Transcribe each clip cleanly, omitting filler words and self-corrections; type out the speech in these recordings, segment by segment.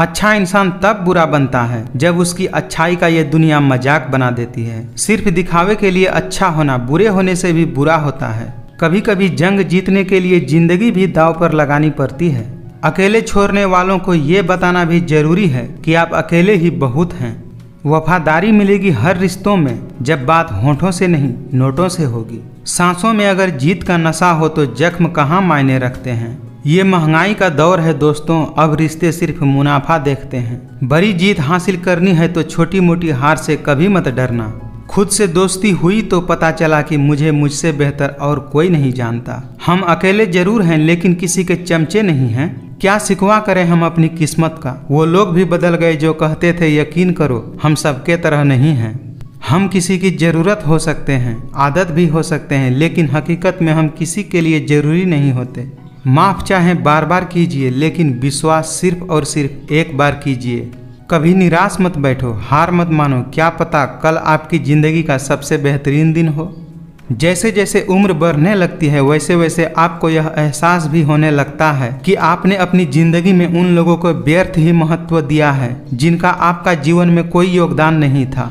अच्छा इंसान तब बुरा बनता है जब उसकी अच्छाई का ये दुनिया मजाक बना देती है। सिर्फ दिखावे के लिए अच्छा होना बुरे होने से भी बुरा होता है। कभी कभी जंग जीतने के लिए जिंदगी भी दांव पर लगानी पड़ती है। अकेले छोड़ने वालों को ये बताना भी जरूरी है कि आप अकेले ही बहुत हैं। वफादारी मिलेगी हर रिश्तों में जब बात होठों से नहीं नोटों से होगी। सांसों में अगर जीत का नशा हो तो जख्म कहाँ मायने रखते हैं। ये महंगाई का दौर है दोस्तों, अब रिश्ते सिर्फ मुनाफा देखते हैं। बड़ी जीत हासिल करनी है तो छोटी मोटी हार से कभी मत डरना। खुद से दोस्ती हुई तो पता चला कि मुझसे बेहतर और कोई नहीं जानता। हम अकेले जरूर हैं लेकिन किसी के चमचे नहीं हैं। क्या शिकवा करें हम अपनी किस्मत का। वो लोग भी बदल गए जो कहते थे यकीन करो हम सबके तरह नहीं हैं। हम किसी की ज़रूरत हो सकते हैं, आदत भी हो सकते हैं, लेकिन हकीकत में हम किसी के लिए ज़रूरी नहीं होते। माफ़ चाहे बार बार कीजिए लेकिन विश्वास सिर्फ और सिर्फ एक बार कीजिए। कभी निराश मत बैठो, हार मत मानो, क्या पता कल आपकी ज़िंदगी का सबसे बेहतरीन दिन हो। जैसे जैसे उम्र बढ़ने लगती है वैसे वैसे आपको यह एहसास भी होने लगता है कि आपने अपनी ज़िंदगी में उन लोगों को व्यर्थ ही महत्व दिया है जिनका आपका जीवन में कोई योगदान नहीं था।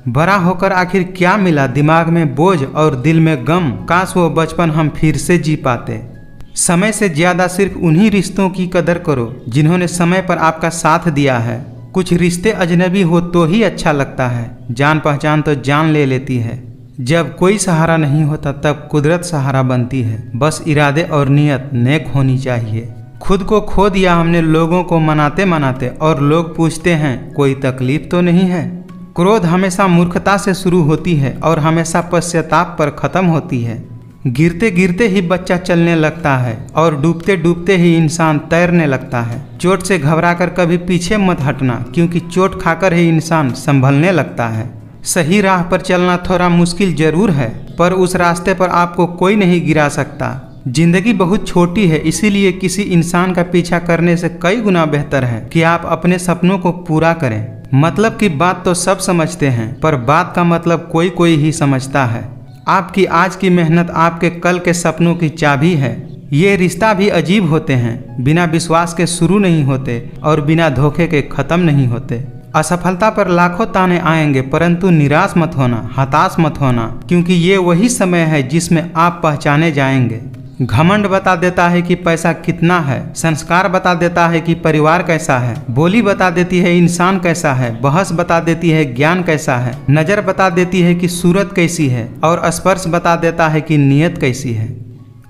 बड़ा होकर आखिर क्या मिला, दिमाग में बोझ और दिल में गम। काश वो बचपन हम फिर से जी पाते। समय से ज़्यादा सिर्फ उन्हीं रिश्तों की कदर करो जिन्होंने समय पर आपका साथ दिया है। कुछ रिश्ते अजनबी हो तो ही अच्छा लगता है, जान पहचान तो जान ले लेती है। जब कोई सहारा नहीं होता तब कुदरत सहारा बनती है। बस इरादे और नियत नेक होनी चाहिए। खुद को खो दिया हमने लोगों को मनाते मनाते, और लोग पूछते हैं कोई तकलीफ तो नहीं है। क्रोध हमेशा मूर्खता से शुरू होती है और हमेशा पश्चाताप पर खत्म होती है। गिरते गिरते ही बच्चा चलने लगता है और डूबते डूबते ही इंसान तैरने लगता है। चोट से घबराकर कभी पीछे मत हटना, क्योंकि चोट खाकर ही इंसान संभलने लगता है। सही राह पर चलना थोड़ा मुश्किल जरूर है, पर उस रास्ते पर आपको कोई नहीं गिरा सकता। जिंदगी बहुत छोटी है, इसीलिए किसी इंसान का पीछा करने से कई गुना बेहतर है कि आप अपने सपनों को पूरा करें। मतलब की बात तो सब समझते हैं, पर बात का मतलब कोई कोई ही समझता है। आपकी आज की मेहनत आपके कल के सपनों की चाबी है। ये रिश्ता भी अजीब होते हैं, बिना विश्वास के शुरू नहीं होते और बिना धोखे के ख़त्म नहीं होते। असफलता पर लाखों ताने आएंगे, परंतु निराश मत होना, हताश मत होना, क्योंकि ये वही समय है जिसमें आप पहचाने जाएंगे। घमंड बता देता है कि पैसा कितना है, संस्कार बता देता है कि परिवार कैसा है, बोली बता देती है इंसान कैसा है, बहस बता देती है ज्ञान कैसा है, नज़र बता देती है कि सूरत कैसी है, और स्पर्श बता देता है कि नीयत कैसी है।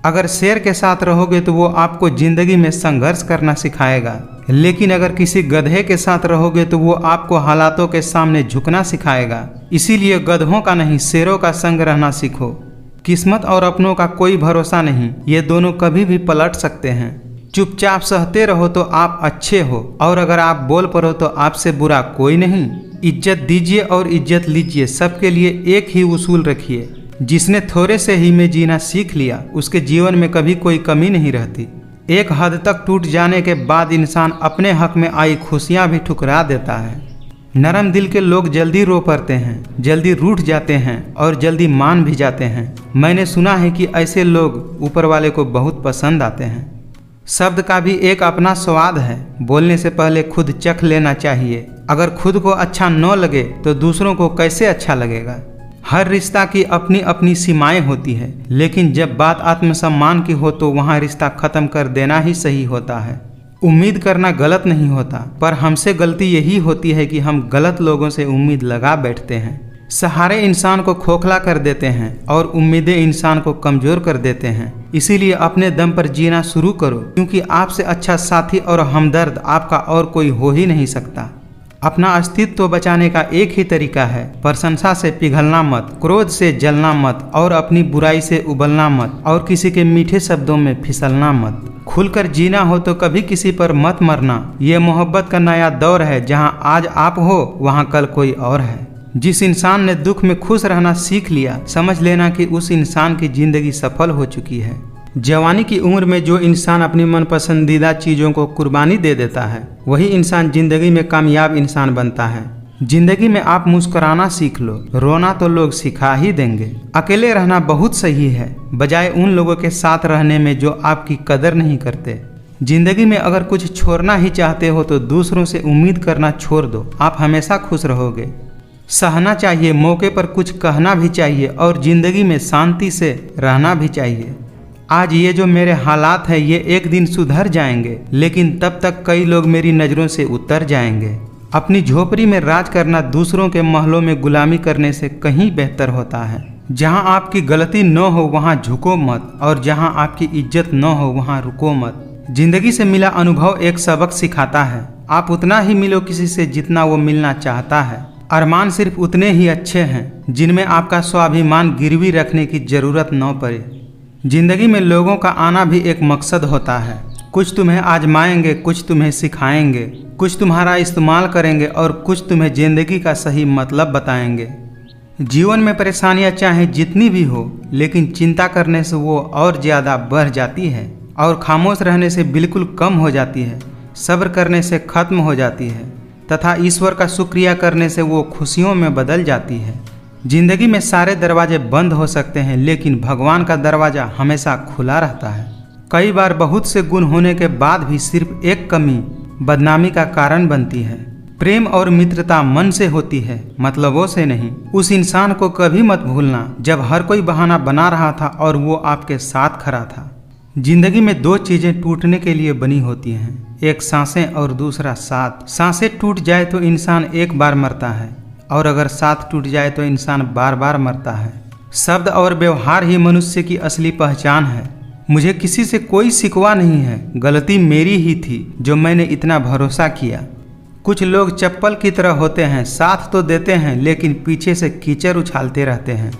अगर शेर के साथ रहोगे तो वो आपको ज़िंदगी में संघर्ष करना सिखाएगा, लेकिन अगर किसी गधे के साथ रहोगे तो वो आपको हालातों के सामने झुकना सिखाएगा। इसीलिए गधों का नहीं शेरों का संग रहना सीखो। किस्मत और अपनों का कोई भरोसा नहीं, ये दोनों कभी भी पलट सकते हैं। चुपचाप सहते रहो तो आप अच्छे हो, और अगर आप बोल पड़ो तो आपसे बुरा कोई नहीं। इज्जत दीजिए और इज्जत लीजिए, सबके लिए एक ही उसूल रखिए। जिसने थोड़े से ही में जीना सीख लिया उसके जीवन में कभी कोई कमी नहीं रहती। एक हद तक टूट जाने के बाद इंसान अपने हक में आई खुशियाँ भी ठुकरा देता है। नरम दिल के लोग जल्दी रो पड़ते हैं, जल्दी रूठ जाते हैं और जल्दी मान भी जाते हैं। मैंने सुना है कि ऐसे लोग ऊपर वाले को बहुत पसंद आते हैं। शब्द का भी एक अपना स्वाद है, बोलने से पहले खुद चख लेना चाहिए। अगर खुद को अच्छा न लगे तो दूसरों को कैसे अच्छा लगेगा। हर रिश्ता की अपनी अपनी सीमाएं होती है, लेकिन जब बात आत्मसम्मान की हो तो वहाँ रिश्ता खत्म कर देना ही सही होता है। उम्मीद करना गलत नहीं होता, पर हमसे गलती यही होती है कि हम गलत लोगों से उम्मीद लगा बैठते हैं। सहारे इंसान को खोखला कर देते हैं और उम्मीदें इंसान को कमज़ोर कर देते हैं। इसीलिए अपने दम पर जीना शुरू करो, क्योंकि आपसे अच्छा साथी और हमदर्द आपका और कोई हो ही नहीं सकता। अपना अस्तित्व बचाने का एक ही तरीका है, प्रशंसा से पिघलना मत, क्रोध से जलना मत, और अपनी बुराई से उबलना मत, और किसी के मीठे शब्दों में फिसलना मत। खुलकर जीना हो तो कभी किसी पर मत मरना। ये मोहब्बत का नया दौर है, जहाँ आज आप हो वहाँ कल कोई और है। जिस इंसान ने दुख में खुश रहना सीख लिया, समझ लेना कि उस इंसान की जिंदगी सफल हो चुकी है। जवानी की उम्र में जो इंसान अपनी मन पसंदीदा चीज़ों को कुर्बानी दे देता है, वही इंसान जिंदगी में कामयाब इंसान बनता है। जिंदगी में आप मुस्कुराना सीख लो, रोना तो लोग सिखा ही देंगे। अकेले रहना बहुत सही है, बजाय उन लोगों के साथ रहने में जो आपकी कदर नहीं करते। जिंदगी में अगर कुछ छोड़ना ही चाहते हो तो दूसरों से उम्मीद करना छोड़ दो, आप हमेशा खुश रहोगे। सहना चाहिए, मौके पर कुछ कहना भी चाहिए और जिंदगी में शांति से रहना भी चाहिए। आज ये जो मेरे हालात हैं ये एक दिन सुधर जाएंगे, लेकिन तब तक कई लोग मेरी नज़रों से उतर जाएंगे। अपनी झोपड़ी में राज करना दूसरों के महलों में गुलामी करने से कहीं बेहतर होता है। जहाँ आपकी गलती न हो वहाँ झुको मत, और जहाँ आपकी इज्जत न हो वहाँ रुको मत। जिंदगी से मिला अनुभव एक सबक सिखाता है, आप उतना ही मिलो किसी से जितना वो मिलना चाहता है। अरमान सिर्फ उतने ही अच्छे हैं जिनमें आपका स्वाभिमान गिरवी रखने की जरूरत न पड़े। जिंदगी में लोगों का आना भी एक मकसद होता है। कुछ तुम्हें आजमाएंगे, कुछ तुम्हें सिखाएंगे, कुछ तुम्हारा इस्तेमाल करेंगे और कुछ तुम्हें जिंदगी का सही मतलब बताएंगे। जीवन में परेशानियां चाहे जितनी भी हो, लेकिन चिंता करने से वो और ज़्यादा बढ़ जाती है और खामोश रहने से बिल्कुल कम हो जाती है। सब्र करने से ख़त्म हो जाती है तथा ईश्वर का शुक्रिया करने से वो खुशियों में बदल जाती है। जिंदगी में सारे दरवाजे बंद हो सकते हैं, लेकिन भगवान का दरवाज़ा हमेशा खुला रहता है। कई बार बहुत से गुण होने के बाद भी सिर्फ एक कमी बदनामी का कारण बनती है। प्रेम और मित्रता मन से होती है, मतलबों से नहीं। उस इंसान को कभी मत भूलना जब हर कोई बहाना बना रहा था और वो आपके साथ खड़ा था। जिंदगी में दो चीज़ें टूटने के लिए बनी होती हैं, एक सांसें और दूसरा साथ। सांसें टूट जाए तो इंसान एक बार मरता है और अगर साथ टूट जाए तो इंसान बार बार मरता है। शब्द और व्यवहार ही मनुष्य की असली पहचान है। मुझे किसी से कोई शिकवा नहीं है, गलती मेरी ही थी जो मैंने इतना भरोसा किया। कुछ लोग चप्पल की तरह होते हैं, साथ तो देते हैं लेकिन पीछे से कीचड़ उछालते रहते हैं।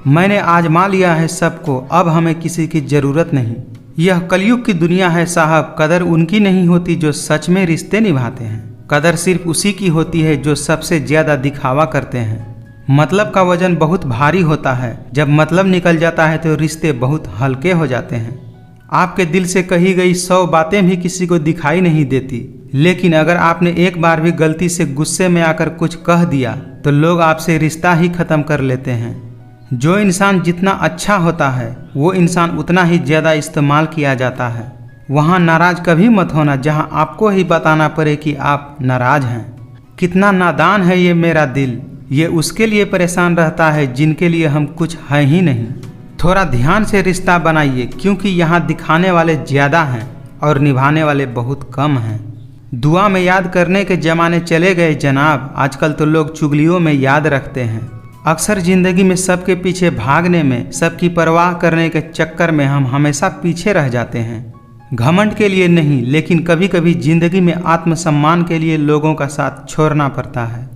मैंने आजमा लिया है सबको, अब हमें किसी की ज़रूरत नहीं। यह कलयुग की दुनिया है साहब, कदर उनकी नहीं होती जो सच में रिश्ते निभाते हैं। कदर सिर्फ उसी की होती है जो सबसे ज़्यादा दिखावा करते हैं। मतलब का वजन बहुत भारी होता है, जब मतलब निकल जाता है तो रिश्ते बहुत हल्के हो जाते हैं। आपके दिल से कही गई 100 बातें भी किसी को दिखाई नहीं देती, लेकिन अगर आपने एक बार भी गलती से गुस्से में आकर कुछ कह दिया तो लोग आपसे रिश्ता ही ख़त्म कर लेते हैं। जो इंसान जितना अच्छा होता है वो इंसान उतना ही ज़्यादा इस्तेमाल किया जाता है। वहाँ नाराज़ कभी मत होना जहाँ आपको ही बताना पड़े कि आप नाराज़ हैं। कितना नादान है ये मेरा दिल, ये उसके लिए परेशान रहता है जिनके लिए हम कुछ है ही नहीं। थोड़ा ध्यान से रिश्ता बनाइए, क्योंकि यहाँ दिखाने वाले ज़्यादा हैं और निभाने वाले बहुत कम हैं। दुआ में याद करने के ज़माने चले गए जनाब, आजकल तो लोग चुगलियों में याद रखते हैं। अक्सर ज़िंदगी में सबके पीछे भागने में, सबकी परवाह करने के चक्कर में हम हमेशा पीछे रह जाते हैं। घमंड के लिए नहीं, लेकिन कभी कभी ज़िंदगी में आत्मसम्मान के लिए लोगों का साथ छोड़ना पड़ता है।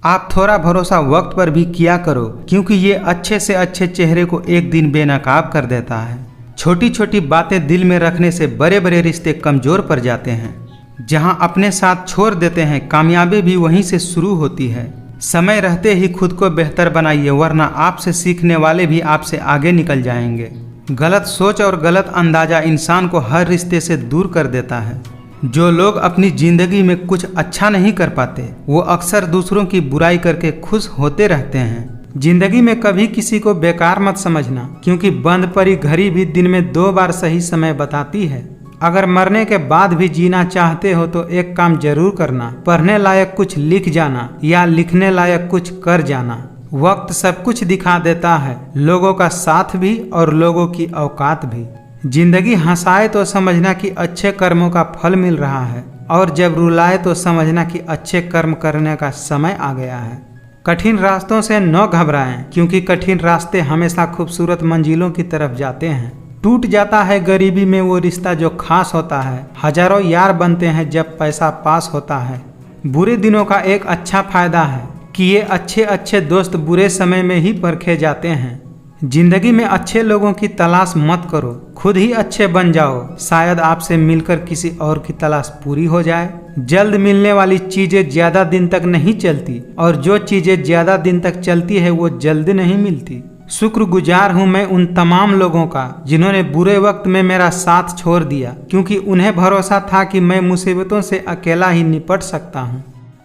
आप थोड़ा भरोसा वक्त पर भी किया करो, क्योंकि ये अच्छे से अच्छे चेहरे को एक दिन बेनकाब कर देता है। छोटी छोटी बातें दिल में रखने से बड़े बड़े रिश्ते कमज़ोर पड़ जाते हैं। जहां अपने साथ छोड़ देते हैं, कामयाबी भी वहीं से शुरू होती है। समय रहते ही खुद को बेहतर बनाइए, वरना आपसे सीखने वाले भी आपसे आगे निकल जाएंगे। गलत सोच और गलत अंदाज़ा इंसान को हर रिश्ते से दूर कर देता है। जो लोग अपनी ज़िंदगी में कुछ अच्छा नहीं कर पाते वो अक्सर दूसरों की बुराई करके खुश होते रहते हैं। जिंदगी में कभी किसी को बेकार मत समझना, क्योंकि बंद पड़ी घड़ी भी दिन में 2 बार सही समय बताती है। अगर मरने के बाद भी जीना चाहते हो तो एक काम जरूर करना, पढ़ने लायक कुछ लिख जाना या लिखने लायक कुछ कर जाना। वक्त सब कुछ दिखा देता है, लोगों का साथ भी और लोगों की औकात भी। जिंदगी हंसाए तो समझना कि अच्छे कर्मों का फल मिल रहा है, और जब रुलाए तो समझना कि अच्छे कर्म करने का समय आ गया है। कठिन रास्तों से न घबराएं, क्योंकि कठिन रास्ते हमेशा खूबसूरत मंजिलों की तरफ जाते हैं। टूट जाता है गरीबी में वो रिश्ता जो खास होता है। हजारों यार बनते हैं जब पैसा पास होता है। बुरे दिनों का एक अच्छा फायदा है कि ये अच्छे अच्छे दोस्त बुरे समय में ही परखे जाते हैं। जिंदगी में अच्छे लोगों की तलाश मत करो, खुद ही अच्छे बन जाओ। शायद आपसे मिलकर किसी और की तलाश पूरी हो जाए। जल्द मिलने वाली चीजें ज्यादा दिन तक नहीं चलती, और जो चीजें ज्यादा दिन तक चलती है वो जल्द नहीं मिलती। शुक्रगुजार हूँ मैं उन तमाम लोगों का जिन्होंने बुरे वक्त में मेरा साथ छोड़ दिया, क्योंकि उन्हें भरोसा था कि मैं मुसीबतों से अकेला ही निपट सकता हूँ।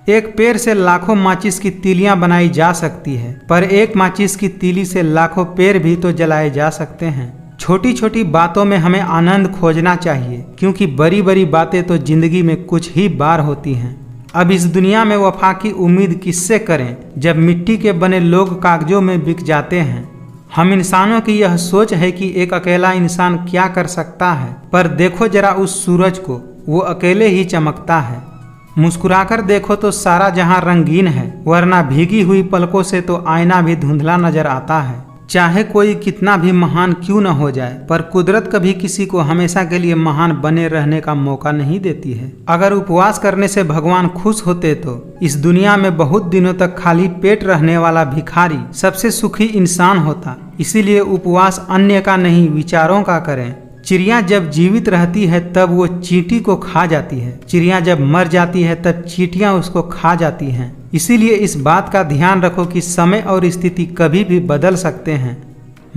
एक पेड़ से लाखों माचिस की तीलियां बनाई जा सकती है, पर एक माचिस की तीली से लाखों पेड़ भी तो जलाए जा सकते हैं। छोटी छोटी बातों में हमें आनंद खोजना चाहिए, क्योंकि बड़ी बड़ी बातें तो जिंदगी में कुछ ही बार होती हैं। अब इस दुनिया में वफा की उम्मीद किससे करें जब मिट्टी के बने लोग कागजों में बिक जाते हैं। हम इंसानों की यह सोच है कि एक अकेला इंसान क्या कर सकता है, पर देखो जरा उस सूरज को, वो अकेले ही चमकता है। मुस्कुराकर देखो तो सारा जहां रंगीन है, वरना भीगी हुई पलकों से तो आईना भी धुंधला नजर आता है। चाहे कोई कितना भी महान क्यों न हो जाए, पर कुदरत कभी किसी को हमेशा के लिए महान बने रहने का मौका नहीं देती है। अगर उपवास करने से भगवान खुश होते तो इस दुनिया में बहुत दिनों तक खाली पेट रहने वाला भिखारी सबसे सुखी इंसान होता। इसीलिए उपवास अन्य का नहीं, विचारों का करें। चिड़िया जब जीवित रहती है तब वो चींटी को खा जाती है, चिड़िया जब मर जाती है तब चींटियां उसको खा जाती हैं। इसीलिए इस बात का ध्यान रखो कि समय और स्थिति कभी भी बदल सकते हैं।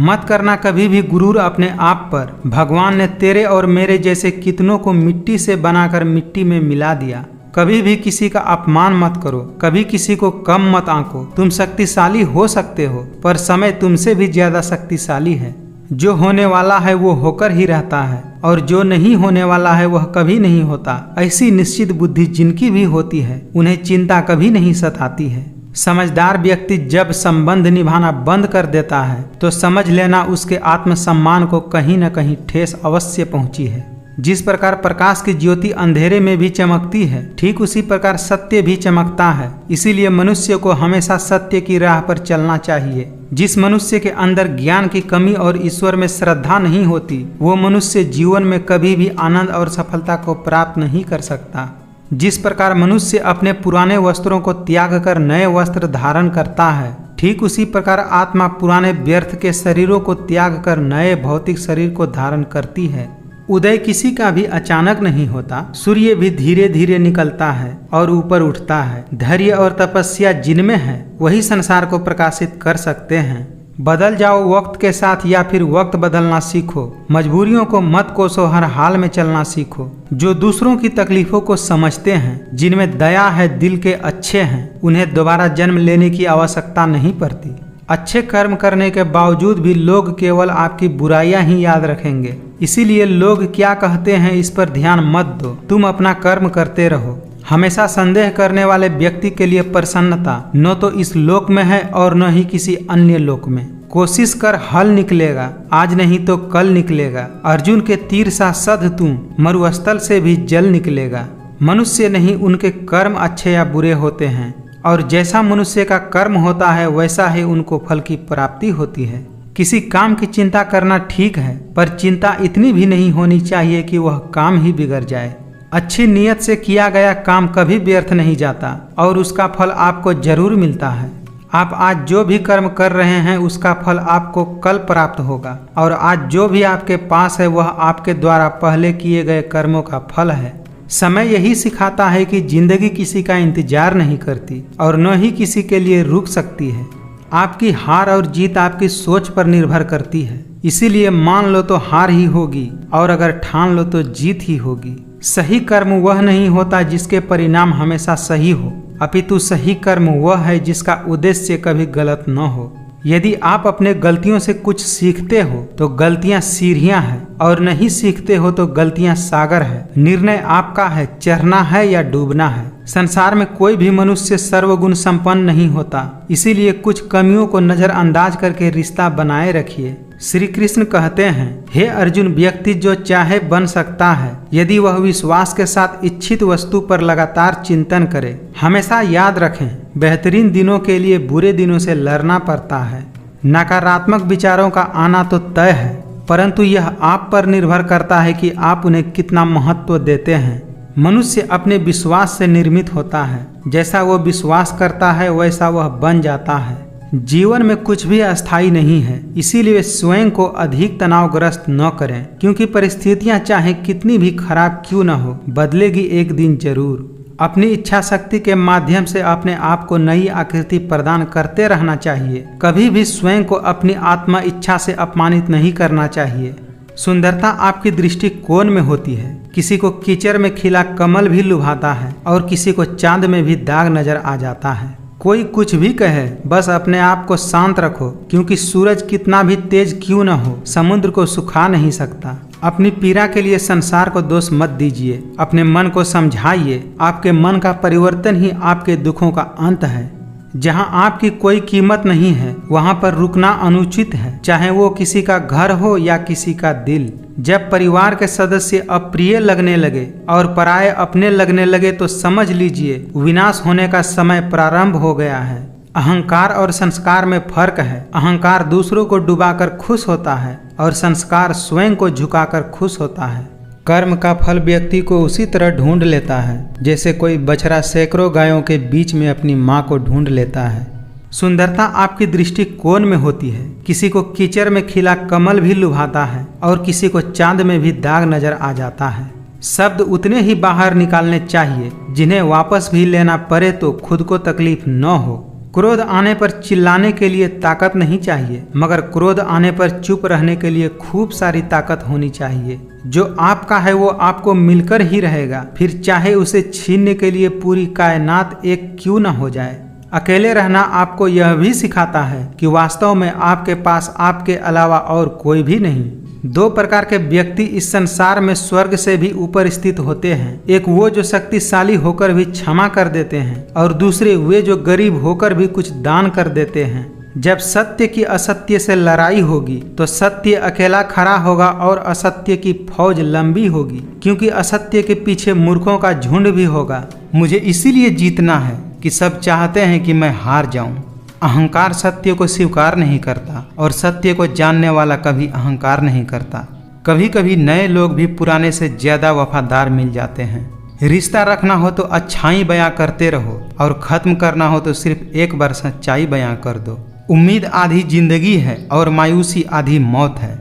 मत करना कभी भी गुरूर अपने आप पर। भगवान ने तेरे और मेरे जैसे कितनों को मिट्टी से बनाकर मिट्टी में मिला दिया। कभी भी किसी का अपमान मत करो, कभी किसी को कम मत आंको। तुम शक्तिशाली हो सकते हो, पर समय तुमसे भी ज्यादा शक्तिशाली है। जो होने वाला है वो होकर ही रहता है, और जो नहीं होने वाला है वह कभी नहीं होता। ऐसी निश्चित बुद्धि जिनकी भी होती है, उन्हें चिंता कभी नहीं सताती है। समझदार व्यक्ति जब संबंध निभाना बंद कर देता है तो समझ लेना उसके आत्मसम्मान को कहीं न कहीं ठेस अवश्य पहुंची है। जिस प्रकार प्रकाश की ज्योति अंधेरे में भी चमकती है, ठीक उसी प्रकार सत्य भी चमकता है। इसीलिए मनुष्य को हमेशा सत्य की राह पर चलना चाहिए। जिस मनुष्य के अंदर ज्ञान की कमी और ईश्वर में श्रद्धा नहीं होती, वो मनुष्य जीवन में कभी भी आनंद और सफलता को प्राप्त नहीं कर सकता। जिस प्रकार मनुष्य अपने पुराने वस्त्रों को त्याग कर नए वस्त्र धारण करता है, ठीक उसी प्रकार आत्मा पुराने व्यर्थ के शरीरों को त्याग कर नए भौतिक शरीर को धारण करती है। उदय किसी का भी अचानक नहीं होता। सूर्य भी धीरे धीरे निकलता है और ऊपर उठता है। धैर्य और तपस्या जिनमें है वही संसार को प्रकाशित कर सकते हैं। बदल जाओ वक्त के साथ या फिर वक्त बदलना सीखो। मजबूरियों को मत कोसो, हर हाल में चलना सीखो। जो दूसरों की तकलीफों को समझते हैं, जिनमें दया है, दिल के अच्छे हैं, उन्हें दोबारा जन्म लेने की आवश्यकता नहीं पड़ती। अच्छे कर्म करने के बावजूद भी लोग केवल आपकी बुराइयां ही याद रखेंगे। इसीलिए लोग क्या कहते हैं इस पर ध्यान मत दो, तुम अपना कर्म करते रहो। हमेशा संदेह करने वाले व्यक्ति के लिए प्रसन्नता न तो इस लोक में है और न ही किसी अन्य लोक में। कोशिश कर, हल निकलेगा, आज नहीं तो कल निकलेगा। अर्जुन के तीर सा सध तुम, मरुस्थल से भी जल निकलेगा। मनुष्य नहीं, उनके कर्म अच्छे या बुरे होते हैं, और जैसा मनुष्य का कर्म होता है वैसा ही उनको फल की प्राप्ति होती है। किसी काम की चिंता करना ठीक है, पर चिंता इतनी भी नहीं होनी चाहिए कि वह काम ही बिगड़ जाए। अच्छी नीयत से किया गया काम कभी व्यर्थ नहीं जाता और उसका फल आपको जरूर मिलता है। आप आज जो भी कर्म कर रहे हैं उसका फल आपको कल प्राप्त होगा, और आज जो भी आपके पास है वह आपके द्वारा पहले किए गए कर्मों का फल है। समय यही सिखाता है कि जिंदगी किसी का इंतजार नहीं करती और न ही किसी के लिए रुक सकती है। आपकी हार और जीत आपकी सोच पर निर्भर करती है। इसीलिए मान लो तो हार ही होगी, और अगर ठान लो तो जीत ही होगी। सही कर्म वह नहीं होता जिसके परिणाम हमेशा सही हो, अपितु सही कर्म वह है जिसका उद्देश्य कभी गलत न हो। यदि आप अपने गलतियों से कुछ सीखते हो तो गलतियां सीढ़ियां हैं, और नहीं सीखते हो तो गलतियां सागर है। निर्णय आपका है, चढ़ना है या डूबना है। संसार में कोई भी मनुष्य सर्वगुण संपन्न नहीं होता, इसीलिए कुछ कमियों को नजरअंदाज करके रिश्ता बनाए रखिए। श्री कृष्ण कहते हैं, हे अर्जुन, व्यक्ति जो चाहे बन सकता है यदि वह विश्वास के साथ इच्छित वस्तु पर लगातार चिंतन करे। हमेशा याद रखें, बेहतरीन दिनों के लिए बुरे दिनों से लड़ना पड़ता है। नकारात्मक विचारों का आना तो तय है, परंतु यह आप पर निर्भर करता है कि आप उन्हें कितना महत्व देते हैं। मनुष्य अपने विश्वास से निर्मित होता है। जैसा वो विश्वास करता है वैसा वह बन जाता है। जीवन में कुछ भी अस्थायी नहीं है, इसीलिए स्वयं को अधिक तनावग्रस्त न करें, क्योंकि परिस्थितियां चाहे कितनी भी खराब क्यों न हो, बदलेगी एक दिन जरूर। अपनी इच्छा शक्ति के माध्यम से अपने आप को नई आकृति प्रदान करते रहना चाहिए। कभी भी स्वयं को अपनी आत्मा इच्छा से अपमानित नहीं करना चाहिए। सुंदरता आपकी दृष्टिकोण में होती है। किसी को कीचड़ में खिला कमल भी लुभाता है और किसी को चांद में भी दाग नजर आ जाता है। कोई कुछ भी कहे, बस अपने आप को शांत रखो, क्योंकि सूरज कितना भी तेज क्यों न हो, समुद्र को सुखा नहीं सकता। अपनी पीड़ा के लिए संसार को दोष मत दीजिए, अपने मन को समझाइए। आपके मन का परिवर्तन ही आपके दुखों का अंत है। जहां आपकी कोई कीमत नहीं है, वहां पर रुकना अनुचित है, चाहे वो किसी का घर हो या किसी का दिल। जब परिवार के सदस्य अप्रिय लगने लगे और पराये अपने लगने लगे तो समझ लीजिए विनाश होने का समय प्रारंभ हो गया है। अहंकार और संस्कार में फर्क है। अहंकार दूसरों को डुबाकर खुश होता है और संस्कार स्वयं को झुकाकर खुश होता है। कर्म का फल व्यक्ति को उसी तरह ढूंढ लेता है जैसे कोई बछड़ा सैकड़ों गायों के बीच में अपनी माँ को ढूंढ लेता है। सुंदरता आपकी दृष्टिकोण में होती है। किसी को कीचड़ में खिला कमल भी लुभाता है और किसी को चांद में भी दाग नजर आ जाता है। शब्द उतने ही बाहर निकालने चाहिए जिन्हें वापस भी लेना पड़े तो खुद को तकलीफ न हो। क्रोध आने पर चिल्लाने के लिए ताकत नहीं चाहिए, मगर क्रोध आने पर चुप रहने के लिए खूब सारी ताकत होनी चाहिए। जो आपका है वो आपको मिलकर ही रहेगा, फिर चाहे उसे छीनने के लिए पूरी कायनात एक क्यों न हो जाए। अकेले रहना आपको यह भी सिखाता है कि वास्तव में आपके पास आपके अलावा और कोई भी नहीं। दो प्रकार के व्यक्ति इस संसार में स्वर्ग से भी ऊपर स्थित होते हैं। एक वो जो शक्तिशाली होकर भी क्षमा कर देते हैं और दूसरे वे जो गरीब होकर भी कुछ दान कर देते हैं। जब सत्य की असत्य से लड़ाई होगी तो सत्य अकेला खड़ा होगा और असत्य की फौज लंबी होगी, क्योंकि असत्य के पीछे मूर्खों का झुंड भी होगा। मुझे इसीलिए जीतना है कि सब चाहते हैं कि मैं हार जाऊं। अहंकार सत्य को स्वीकार नहीं करता और सत्य को जानने वाला कभी अहंकार नहीं करता। कभी कभी नए लोग भी पुराने से ज्यादा वफादार मिल जाते हैं। रिश्ता रखना हो तो अच्छाई बयां करते रहो और खत्म करना हो तो सिर्फ एक बार सच्चाई बयां कर दो। उम्मीद आधी जिंदगी है और मायूसी आधी मौत है।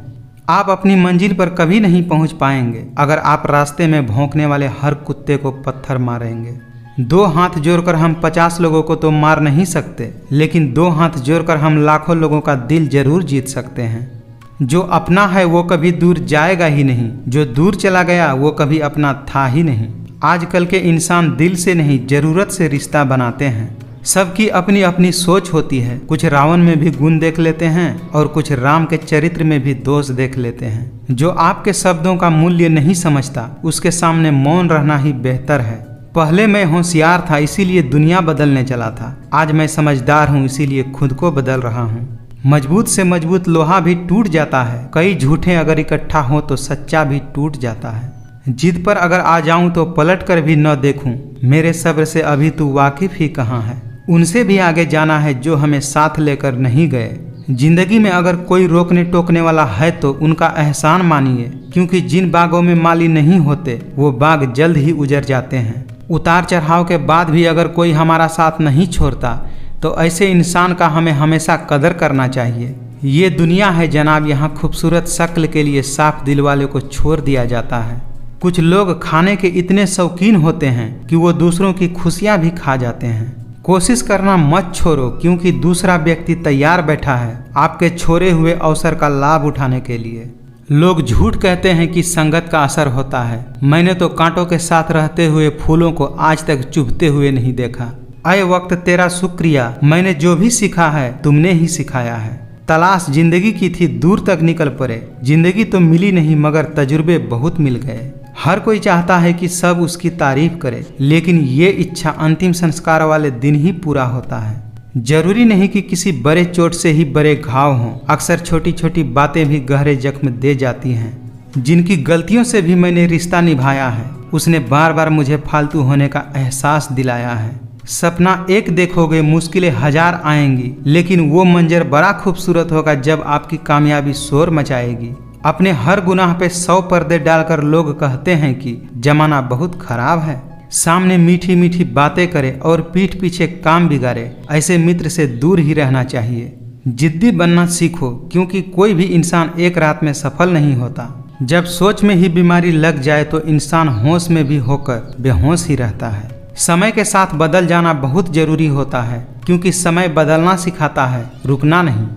आप अपनी मंजिल पर कभी नहीं पहुंच पाएंगे अगर आप रास्ते में भौंकने वाले हर कुत्ते को पत्थर मारेंगे। दो हाथ जोड़कर हम 50 लोगों को तो मार नहीं सकते, लेकिन दो हाथ जोड़कर हम लाखों लोगों का दिल जरूर जीत सकते हैं। जो अपना है वो कभी दूर जाएगा ही नहीं, जो दूर चला गया वो कभी अपना था ही नहीं। आजकल के इंसान दिल से नहीं जरूरत से रिश्ता बनाते हैं। सबकी अपनी अपनी सोच होती है। कुछ रावण में भी गुण देख लेते हैं और कुछ राम के चरित्र में भी दोष देख लेते हैं। जो आपके शब्दों का मूल्य नहीं समझता उसके सामने मौन रहना ही बेहतर है। पहले मैं होशियार था इसीलिए दुनिया बदलने चला था, आज मैं समझदार हूँ इसीलिए खुद को बदल रहा हूँ। मजबूत से मजबूत लोहा भी टूट जाता है। कई झूठे अगर इकट्ठा हो तो सच्चा भी टूट जाता है। जिद पर अगर आ जाऊं तो पलट कर भी न देखूं। मेरे सब्र से अभी तू वाकिफ ही कहाँ है। उनसे भी आगे जाना है जो हमें साथ लेकर नहीं गए। जिंदगी में अगर कोई रोकने टोकने वाला है तो उनका एहसान मानिए, क्योंकि जिन बागों में माली नहीं होते वो बाग जल्द ही उजड़ जाते हैं। उतार चढ़ाव के बाद भी अगर कोई हमारा साथ नहीं छोड़ता तो ऐसे इंसान का हमें हमेशा कदर करना चाहिए। ये दुनिया है जनाब, यहाँ खूबसूरत शक्ल के लिए साफ दिल वाले को छोड़ दिया जाता है। कुछ लोग खाने के इतने शौकीन होते हैं कि वो दूसरों की खुशियाँ भी खा जाते हैं। कोशिश करना मत छोड़ो, क्योंकि दूसरा व्यक्ति तैयार बैठा है आपके छोड़े हुए अवसर का लाभ उठाने के लिए। लोग झूठ कहते हैं कि संगत का असर होता है। मैंने तो कांटों के साथ रहते हुए फूलों को आज तक चुभते हुए नहीं देखा। आए वक्त तेरा शुक्रिया, मैंने जो भी सीखा है तुमने ही सिखाया है। तलाश जिंदगी की थी दूर तक निकल पड़े। जिंदगी तो मिली नहीं मगर तजुर्बे बहुत मिल गए। हर कोई चाहता है कि सब उसकी तारीफ करे, लेकिन ये इच्छा अंतिम संस्कार वाले दिन ही पूरा होता है। जरूरी नहीं कि किसी बड़े चोट से ही बड़े घाव हों। अक्सर छोटी छोटी बातें भी गहरे जख्म दे जाती हैं। जिनकी गलतियों से भी मैंने रिश्ता निभाया है उसने बार बार मुझे फालतू होने का एहसास दिलाया है। सपना एक देखोगे मुश्किलें हजार आएंगी, लेकिन वो मंजर बड़ा खूबसूरत होगा जब आपकी कामयाबी शोर मचाएगी। अपने हर गुनाह पे 100 पर्दे डालकर लोग कहते हैं कि जमाना बहुत खराब है। सामने मीठी मीठी बातें करे और पीठ पीछे काम बिगाड़े, ऐसे मित्र से दूर ही रहना चाहिए। जिद्दी बनना सीखो, क्योंकि कोई भी इंसान एक रात में सफल नहीं होता। जब सोच में ही बीमारी लग जाए तो इंसान होश में भी होकर बेहोश ही रहता है। समय के साथ बदल जाना बहुत जरूरी होता है, क्योंकि समय बदलना सिखाता है, रुकना नहीं।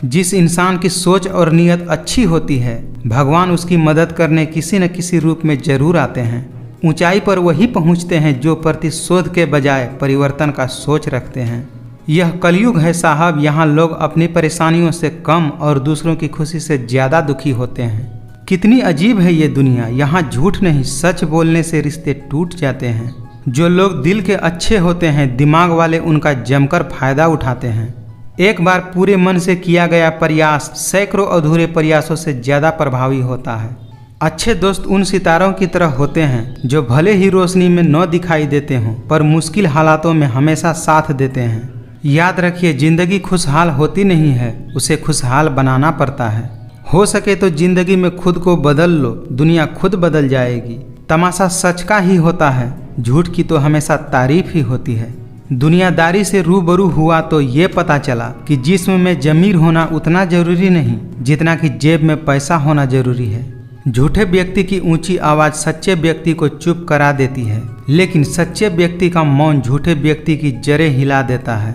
जिस इंसान की सोच और नीयत अच्छी होती है भगवान उसकी मदद करने किसी न किसी रूप में जरूर आते हैं। ऊंचाई पर वही पहुंचते हैं जो प्रतिशोध के बजाय परिवर्तन का सोच रखते हैं। यह कलयुग है साहब, यहाँ लोग अपनी परेशानियों से कम और दूसरों की खुशी से ज़्यादा दुखी होते हैं। कितनी अजीब है ये दुनिया, यहाँ झूठ नहीं सच बोलने से रिश्ते टूट जाते हैं। जो लोग दिल के अच्छे होते हैं, दिमाग वाले उनका जमकर फायदा उठाते हैं। एक बार पूरे मन से किया गया प्रयास सैकड़ों अधूरे प्रयासों से ज़्यादा प्रभावी होता है। अच्छे दोस्त उन सितारों की तरह होते हैं जो भले ही रोशनी में न दिखाई देते हों पर मुश्किल हालातों में हमेशा साथ देते हैं। याद रखिए, जिंदगी खुशहाल होती नहीं है, उसे खुशहाल बनाना पड़ता है। हो सके तो जिंदगी में खुद को बदल लो, दुनिया खुद बदल जाएगी। तमाशा सच का ही होता है, झूठ की तो हमेशा तारीफ ही होती है। दुनियादारी से रूबरू हुआ तो ये पता चला कि जिस्म में जमीर होना उतना जरूरी नहीं जितना कि जेब में पैसा होना जरूरी है। झूठे व्यक्ति की ऊंची आवाज़ सच्चे व्यक्ति को चुप करा देती है, लेकिन सच्चे व्यक्ति का मौन झूठे व्यक्ति की जड़ें हिला देता है।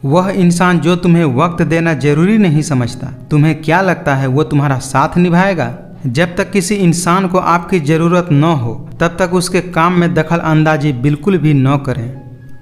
वह इंसान जो तुम्हें वक्त देना जरूरी नहीं समझता, तुम्हें क्या लगता है वो तुम्हारा साथ निभाएगा? जब तक किसी इंसान को आपकी ज़रूरत न हो तब तक उसके काम में दखल अंदाजी बिल्कुल भी न करें।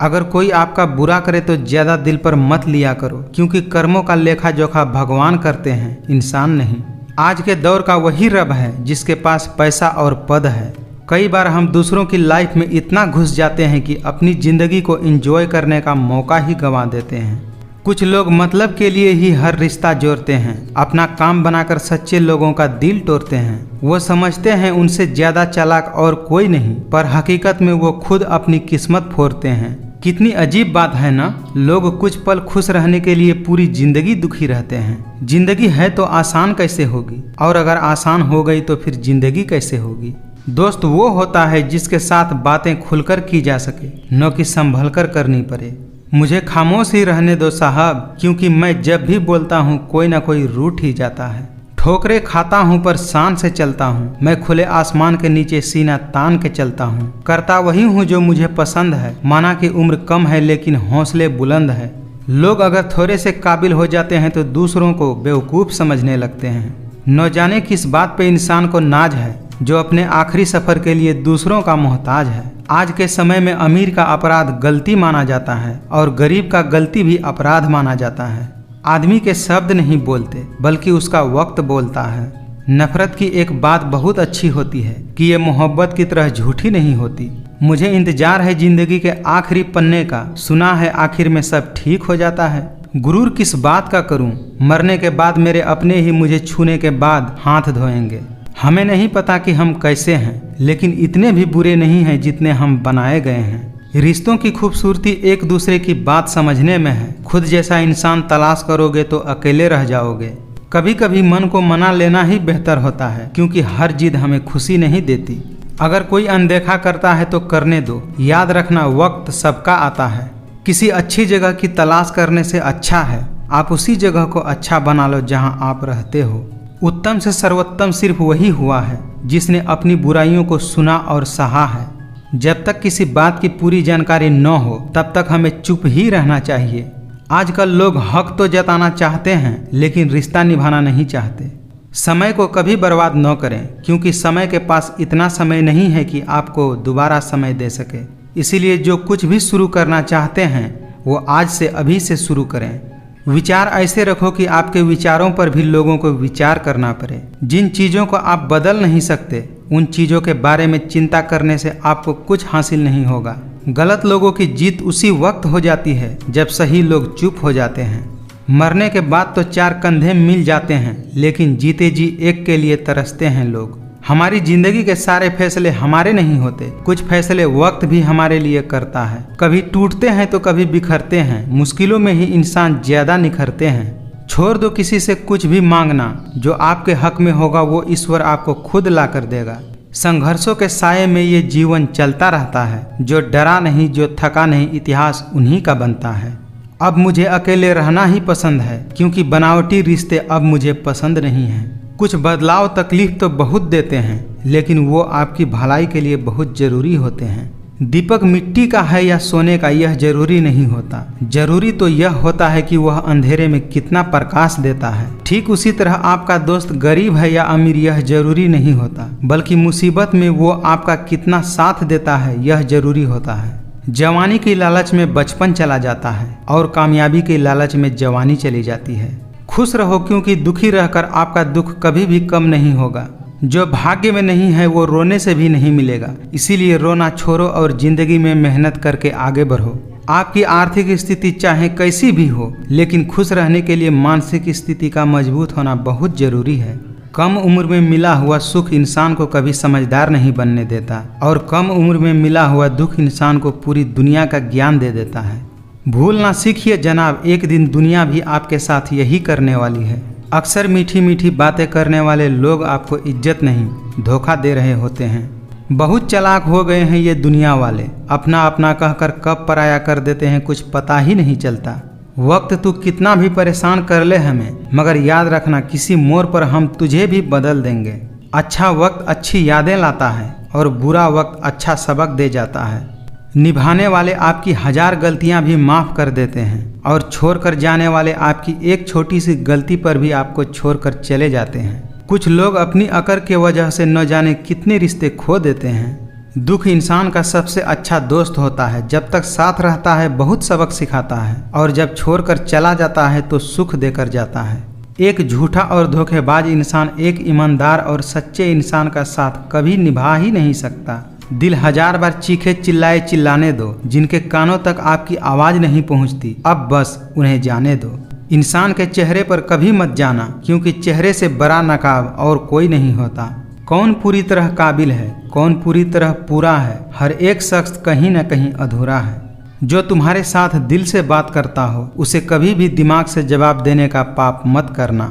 अगर कोई आपका बुरा करे तो ज़्यादा दिल पर मत लिया करो, क्योंकि कर्मों का लेखा जोखा भगवान करते हैं, इंसान नहीं। आज के दौर का वही रब है जिसके पास पैसा और पद है। कई बार हम दूसरों की लाइफ में इतना घुस जाते हैं कि अपनी ज़िंदगी को एंजॉय करने का मौका ही गंवा देते हैं। कुछ लोग मतलब के लिए ही हर रिश्ता जोड़ते हैं, अपना काम बनाकर सच्चे लोगों का दिल तोड़ते हैं। वो समझते हैं उनसे ज़्यादा चालाक और कोई नहीं, पर हकीकत में वो खुद अपनी किस्मत फोड़ते हैं। कितनी अजीब बात है ना, लोग कुछ पल खुश रहने के लिए पूरी जिंदगी दुखी रहते हैं। जिंदगी है तो आसान कैसे होगी, और अगर आसान हो गई तो फिर जिंदगी कैसे होगी? दोस्त वो होता है जिसके साथ बातें खुलकर की जा सके, न कि संभल कर करनी पड़े। मुझे खामोश ही रहने दो साहब, क्योंकि मैं जब भी बोलता हूँ कोई ना कोई रूठ ही जाता है। ठोकरे खाता हूँ पर शान से चलता हूँ, मैं खुले आसमान के नीचे सीना तान के चलता हूँ। करता वही हूँ जो मुझे पसंद है, माना कि उम्र कम है लेकिन हौसले बुलंद है। लोग अगर थोड़े से काबिल हो जाते हैं तो दूसरों को बेवकूफ़ समझने लगते हैं। न जाने किस बात पे इंसान को नाज है जो अपने आखिरी सफ़र के लिए दूसरों का मोहताज है। आज के समय में अमीर का अपराध गलती माना जाता है और गरीब का गलती भी अपराध माना जाता है। आदमी के शब्द नहीं बोलते बल्कि उसका वक्त बोलता है। नफरत की एक बात बहुत अच्छी होती है कि ये मोहब्बत की तरह झूठी नहीं होती। मुझे इंतजार है जिंदगी के आखिरी पन्ने का, सुना है आखिर में सब ठीक हो जाता है। गुरूर किस बात का करूं, मरने के बाद मेरे अपने ही मुझे छूने के बाद हाथ धोएंगे। हमें नहीं पता कि हम कैसे हैं, लेकिन इतने भी बुरे नहीं हैं जितने हम बनाए गए हैं। रिश्तों की खूबसूरती एक दूसरे की बात समझने में है। खुद जैसा इंसान तलाश करोगे तो अकेले रह जाओगे। कभी कभी मन को मना लेना ही बेहतर होता है, क्योंकि हर जिद हमें खुशी नहीं देती। अगर कोई अनदेखा करता है तो करने दो। याद रखना, वक्त सबका आता है। किसी अच्छी जगह की तलाश करने से अच्छा है आप उसी जगह को अच्छा बना लो जहाँ आप रहते हो। उत्तम से सर्वोत्तम सिर्फ वही हुआ है जिसने अपनी बुराइयों को सुना और सहा है। जब तक किसी बात की पूरी जानकारी न हो तब तक हमें चुप ही रहना चाहिए। आजकल लोग हक तो जताना चाहते हैं लेकिन रिश्ता निभाना नहीं चाहते। समय को कभी बर्बाद न करें, क्योंकि समय के पास इतना समय नहीं है कि आपको दोबारा समय दे सके। इसीलिए जो कुछ भी शुरू करना चाहते हैं वो आज से अभी से शुरू करें। विचार ऐसे रखो कि आपके विचारों पर भी लोगों को विचार करना पड़े। जिन चीज़ों को आप बदल नहीं सकते उन चीज़ों के बारे में चिंता करने से आपको कुछ हासिल नहीं होगा। गलत लोगों की जीत उसी वक्त हो जाती है जब सही लोग चुप हो जाते हैं। मरने के बाद तो चार कंधे मिल जाते हैं, लेकिन जीते जी एक के लिए तरसते हैं लोग। हमारी जिंदगी के सारे फैसले हमारे नहीं होते, कुछ फैसले वक्त भी हमारे लिए करता है। कभी टूटते हैं तो कभी बिखरते हैं, मुश्किलों में ही इंसान ज्यादा निखरते हैं। छोड़ दो किसी से कुछ भी मांगना, जो आपके हक में होगा वो ईश्वर आपको खुद ला कर देगा। संघर्षों के साये में ये जीवन चलता रहता है। जो डरा नहीं, जो थका नहीं, इतिहास उन्हीं का बनता है। अब मुझे अकेले रहना ही पसंद है, क्योंकि बनावटी रिश्ते अब मुझे पसंद नहीं हैं। कुछ बदलाव तकलीफ तो बहुत देते हैं, लेकिन वो आपकी भलाई के लिए बहुत जरूरी होते हैं। दीपक मिट्टी का है या सोने का, यह जरूरी नहीं होता। जरूरी तो यह होता है कि वह अंधेरे में कितना प्रकाश देता है। ठीक उसी तरह आपका दोस्त गरीब है या अमीर, यह जरूरी नहीं होता, बल्कि मुसीबत में वो आपका कितना साथ देता है यह जरूरी होता है। जवानी की लालच में बचपन चला जाता है और कामयाबी की लालच में जवानी चली जाती है। खुश रहो, क्योंकि दुखी रहकर आपका दुख कभी भी कम नहीं होगा। जो भाग्य में नहीं है वो रोने से भी नहीं मिलेगा। इसीलिए रोना छोड़ो और जिंदगी में मेहनत करके आगे बढ़ो। आपकी आर्थिक स्थिति चाहे कैसी भी हो, लेकिन खुश रहने के लिए मानसिक स्थिति का मजबूत होना बहुत जरूरी है। कम उम्र में मिला हुआ सुख इंसान को कभी समझदार नहीं बनने देता और कम उम्र में मिला हुआ दुख इंसान को पूरी दुनिया का ज्ञान दे देता है। भूलना सीखिए जनाब, एक दिन दुनिया भी आपके साथ यही करने वाली है। अक्सर मीठी मीठी बातें करने वाले लोग आपको इज्जत नहीं, धोखा दे रहे होते हैं। बहुत चालाक हो गए हैं ये दुनिया वाले, अपना अपना कहकर कब पराया कर देते हैं कुछ पता ही नहीं चलता। वक्त तू कितना भी परेशान कर ले हमें, मगर याद रखना किसी मोड़ पर हम तुझे भी बदल देंगे। अच्छा वक्त अच्छी यादें लाता है और बुरा वक्त अच्छा सबक दे जाता है। निभाने वाले आपकी 1000 गलतियां भी माफ़ कर देते हैं और छोड़कर जाने वाले आपकी एक छोटी सी गलती पर भी आपको छोड़कर चले जाते हैं। कुछ लोग अपनी अकड़ के वजह से न जाने कितने रिश्ते खो देते हैं। दुख इंसान का सबसे अच्छा दोस्त होता है, जब तक साथ रहता है बहुत सबक सिखाता है और जब छोड़कर चला जाता है तो सुख देकर जाता है। एक झूठा और धोखेबाज इंसान एक ईमानदार और सच्चे इंसान का साथ कभी निभा ही नहीं सकता। दिल 1000 बार चीखे चिल्लाए चिल्लाने दो, जिनके कानों तक आपकी आवाज़ नहीं पहुंचती, अब बस उन्हें जाने दो। इंसान के चेहरे पर कभी मत जाना, क्योंकि चेहरे से बड़ा नकाब और कोई नहीं होता। कौन पूरी तरह काबिल है, कौन पूरी तरह पूरा है, हर एक शख्स कहीं न कहीं अधूरा है। जो तुम्हारे साथ दिल से बात करता हो उसे कभी भी दिमाग से जवाब देने का पाप मत करना।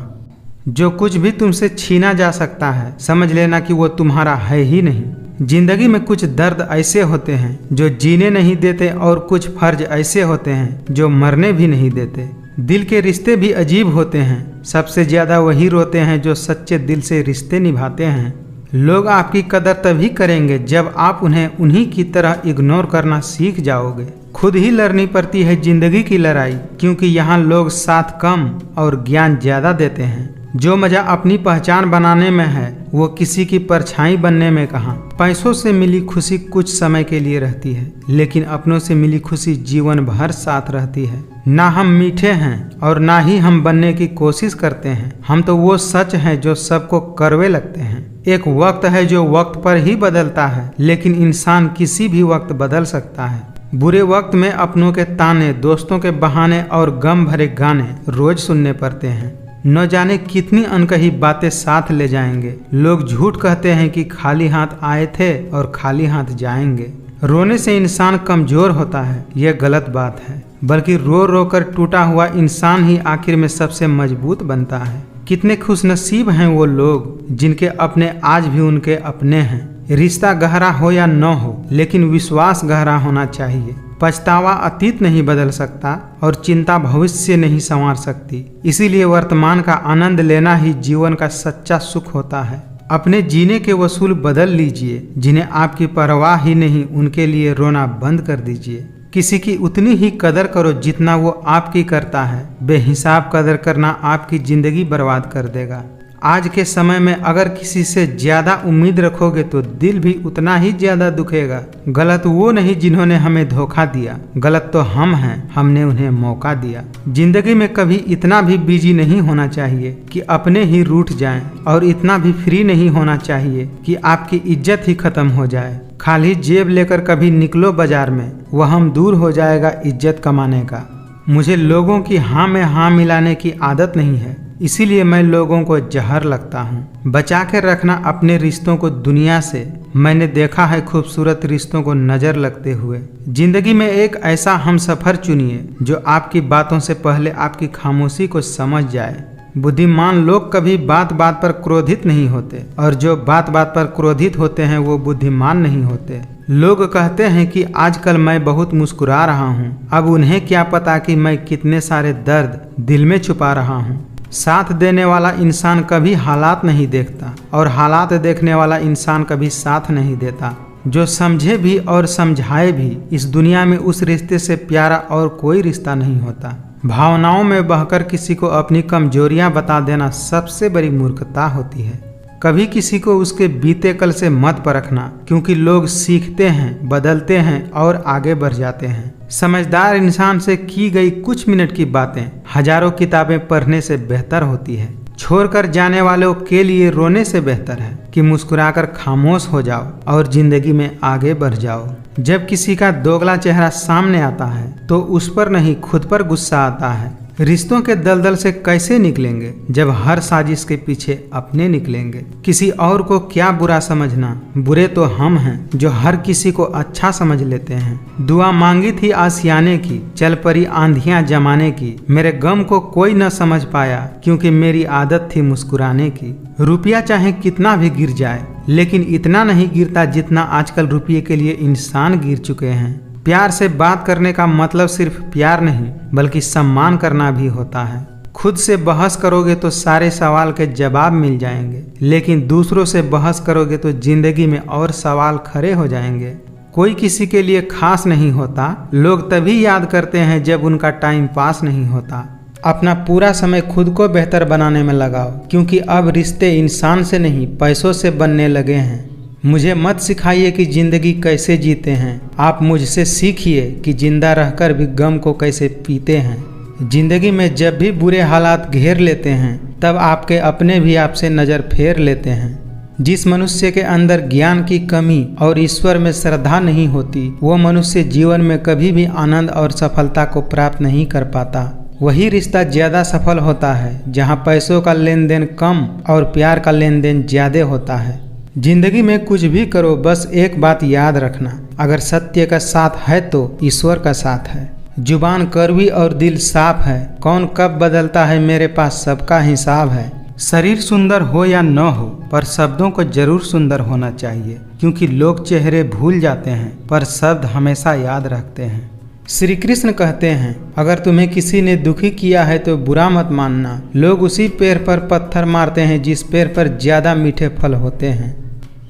जो कुछ भी तुमसे छीना जा सकता है समझ लेना कि वो तुम्हारा है ही नहीं। जिंदगी में कुछ दर्द ऐसे होते हैं जो जीने नहीं देते और कुछ फर्ज ऐसे होते हैं जो मरने भी नहीं देते। दिल के रिश्ते भी अजीब होते हैं, सबसे ज़्यादा वही रोते हैं जो सच्चे दिल से रिश्ते निभाते हैं। लोग आपकी कदर तभी करेंगे जब आप उन्हें उन्हीं की तरह इग्नोर करना सीख जाओगे। खुद ही लड़नी पड़ती है जिंदगी की लड़ाई, क्योंकि यहाँ लोग साथ कम और ज्ञान ज़्यादा देते हैं। जो मज़ा अपनी पहचान बनाने में है वो किसी की परछाई बनने में कहाँ। पैसों से मिली खुशी कुछ समय के लिए रहती है, लेकिन अपनों से मिली खुशी जीवन भर साथ रहती है। ना हम मीठे हैं और ना ही हम बनने की कोशिश करते हैं, हम तो वो सच हैं जो सबको कड़वे लगते हैं। एक वक्त है जो वक्त पर ही बदलता है, लेकिन इंसान किसी भी वक्त बदल सकता है। बुरे वक्त में अपनों के ताने, दोस्तों के बहाने और गम भरे गाने रोज सुनने पड़ते हैं। न जाने कितनी अनकही बातें साथ ले जाएंगे। लोग झूठ कहते हैं कि खाली हाथ आए थे और खाली हाथ जाएंगे। रोने से इंसान कमजोर होता है, यह गलत बात है, बल्कि रो रो कर टूटा हुआ इंसान ही आखिर में सबसे मजबूत बनता है। कितने खुशनसीब हैं वो लोग जिनके अपने आज भी उनके अपने हैं। रिश्ता गहरा हो या न हो, लेकिन विश्वास गहरा होना चाहिए। पछतावा अतीत नहीं बदल सकता और चिंता भविष्य नहीं संवार सकती। इसीलिए वर्तमान का आनंद लेना ही जीवन का सच्चा सुख होता है। अपने जीने के वसूल बदल लीजिए। जिन्हें आपकी परवाह ही नहीं उनके लिए रोना बंद कर दीजिए। किसी की उतनी ही कदर करो जितना वो आपकी करता है। बेहिसाब कदर करना आपकी जिंदगी बर्बाद कर देगा। आज के समय में अगर किसी से ज्यादा उम्मीद रखोगे तो दिल भी उतना ही ज्यादा दुखेगा। गलत वो नहीं जिन्होंने हमें धोखा दिया, गलत तो हम हैं, हमने उन्हें मौका दिया। जिंदगी में कभी इतना भी बिजी नहीं होना चाहिए कि अपने ही रूठ जाएं, और इतना भी फ्री नहीं होना चाहिए कि आपकी इज्जत ही खत्म हो जाए। खाली जेब लेकर कभी निकलो बाजार में, वहम दूर हो जाएगा इज्जत कमाने का। मुझे लोगों की हाँ में हाँ मिलाने की आदत नहीं है, इसीलिए मैं लोगों को जहर लगता हूँ। बचा के रखना अपने रिश्तों को दुनिया से। मैंने देखा है खूबसूरत रिश्तों को नज़र लगते हुए। जिंदगी में एक ऐसा हम सफ़र चुनिए जो आपकी बातों से पहले आपकी खामोशी को समझ जाए। बुद्धिमान लोग कभी बात बात पर क्रोधित नहीं होते, और जो बात बात पर क्रोधित होते हैं वो बुद्धिमान नहीं होते। लोग कहते हैं कि आजकल मैं बहुत मुस्कुरा रहा हूँ, अब उन्हें क्या पता कि मैं कितने सारे दर्द दिल में छुपा रहा हूँ। साथ देने वाला इंसान कभी हालात नहीं देखता, और हालात देखने वाला इंसान कभी साथ नहीं देता। जो समझे भी और समझाए भी, इस दुनिया में उस रिश्ते से प्यारा और कोई रिश्ता नहीं होता। भावनाओं में बहकर किसी को अपनी कमजोरियां बता देना सबसे बड़ी मूर्खता होती है। कभी किसी को उसके बीते कल से मत परखना, क्योंकि लोग सीखते हैं, बदलते हैं और आगे बढ़ जाते हैं। समझदार इंसान से की गई कुछ मिनट की बातें हजारों किताबें पढ़ने से बेहतर होती है। छोड़कर जाने वालों के लिए रोने से बेहतर है कि मुस्कुराकर खामोश हो जाओ और जिंदगी में आगे बढ़ जाओ। जब किसी का दोगला चेहरा सामने आता है तो उस पर नहीं खुद पर गुस्सा आता है। रिश्तों के दलदल से कैसे निकलेंगे जब हर साजिश के पीछे अपने निकलेंगे। किसी और को क्या बुरा समझना, बुरे तो हम हैं जो हर किसी को अच्छा समझ लेते हैं। दुआ मांगी थी आसियाने की, चल पड़ी आंधियां जमाने की। मेरे गम को कोई न समझ पाया क्योंकि मेरी आदत थी मुस्कुराने की। रुपया चाहे कितना भी गिर जाए लेकिन इतना नहीं गिरता जितना आजकल रुपये के लिए इंसान गिर चुके हैं। प्यार से बात करने का मतलब सिर्फ प्यार नहीं बल्कि सम्मान करना भी होता है। खुद से बहस करोगे तो सारे सवाल के जवाब मिल जाएंगे, लेकिन दूसरों से बहस करोगे तो जिंदगी में और सवाल खड़े हो जाएंगे। कोई किसी के लिए खास नहीं होता, लोग तभी याद करते हैं जब उनका टाइम पास नहीं होता। अपना पूरा समय खुद को बेहतर बनाने में लगाओ, क्योंकि अब रिश्ते इंसान से नहीं पैसों से बनने लगे हैं। मुझे मत सिखाइए कि जिंदगी कैसे जीते हैं, आप मुझसे सीखिए कि जिंदा रहकर भी गम को कैसे पीते हैं। जिंदगी में जब भी बुरे हालात घेर लेते हैं तब आपके अपने भी आपसे नज़र फेर लेते हैं। जिस मनुष्य के अंदर ज्ञान की कमी और ईश्वर में श्रद्धा नहीं होती, वो मनुष्य जीवन में कभी भी आनंद और सफलता को प्राप्त नहीं कर पाता। वही रिश्ता ज़्यादा सफल होता है जहाँ पैसों का लेन देन कम और प्यार का लेन देन ज़्यादा होता है। जिंदगी में कुछ भी करो, बस एक बात याद रखना, अगर सत्य का साथ है तो ईश्वर का साथ है। जुबान कड़वी और दिल साफ है, कौन कब बदलता है मेरे पास सबका हिसाब है। शरीर सुंदर हो या न हो पर शब्दों को जरूर सुंदर होना चाहिए, क्योंकि लोग चेहरे भूल जाते हैं पर शब्द हमेशा याद रखते हैं। श्री कृष्ण कहते हैं, अगर तुम्हें किसी ने दुखी किया है तो बुरा मत मानना। लोग उसी पेड़ पर पत्थर मारते हैं जिस पेड़ पर ज्यादा मीठे फल होते हैं।